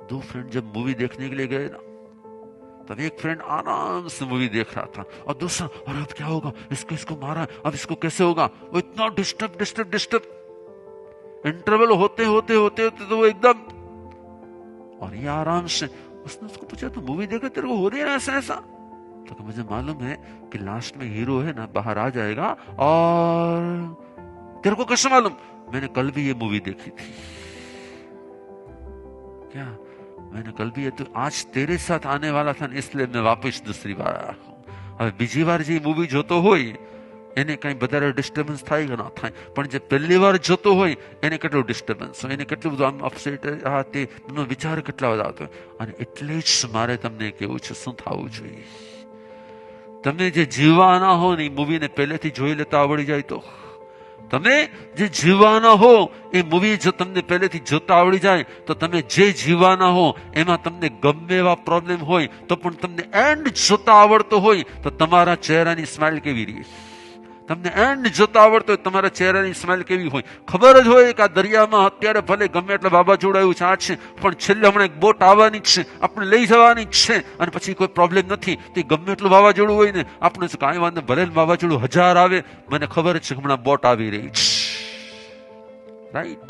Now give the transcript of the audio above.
दो फ्रेंड जब मूवी देखने के लिए गए ना, तब एक फ्रेंड आराम से मूवी देख रहा था और दूसरा, अरे अब क्या होगा, इसको इसको मारा, अब इसको कैसे होगा, वो इतना डिस्टर्ब डिस्टर्ब डिस्टर्ब। इंटरवल होते होते होते होते तो वो एकदम, और ये आराम से। उसने उसको पूछा, तो मूवी देखा, तेरे को हो रही है ना ऐसा ऐसा? तो मुझे मालूम है कि लास्ट में हीरो है ना बाहर आ जाएगा। और तेरे को कैसे मालूम? मैंने कल भी ये मूवी देखी थी। क्या? मैंने कल भी ये, तो आज तेरे साथ आने वाला था ना, इसलिए मैं वापस दूसरी बार आया हूं। હવે બીજી વાર જે મૂવી જોતો હોય એને કઈ વધારે ડિસ્ટર્બન્સ થાય કે ના થાય, પણ જે પહેલી વાર જોતો હોય એને કેટલું ડિસ્ટર્બન્સ હોય, એને કેટલું બધું આમ અપસેટ, આ તે વિચાર કેટલા બધા આવતા હોય. અને એટલે જ મારે તમને કેવું છે, શું થવું જોઈએ, તમે જે જીવવાના હો ને એ મૂવીને પહેલેથી જોઈ લેતા આવડી જાય તો, તમે જે જીવવાના હો એ મૂવી જો તમને પહેલેથી જોતા આવડી જાય તો તમે જે જીવવાના હો એમાં તમને ગમે એવા પ્રોબ્લેમ હોય તો પણ તમને એન્ડ જોતા આવડતો હોય તો તમારા ચહેરાની સ્માઇલ કેવી રહે. તમને એન્ડ જોતા આવડતો હોય તમારા ચહેરાની સ્માઇલ કેવી હોય. ખબર જ હોય કે આ દરિયામાં અત્યારે ભલે ગમે એટલે વાવાઝોડું આવ્યું છે, આ છે, પણ છેલ્લે હમણાં એક બોટ આવવાની જ છે, આપણે લઈ જવાની જ છે, અને પછી કોઈ પ્રોબ્લેમ નથી તો ગમે એટલું વાવાઝોડું હોય ને આપણે કાંઈ વાંધો, ભલે વાવાઝોડું 1000 આવે, મને ખબર જ છે હમણાં બોટ આવી રહી છે. રાઈટ?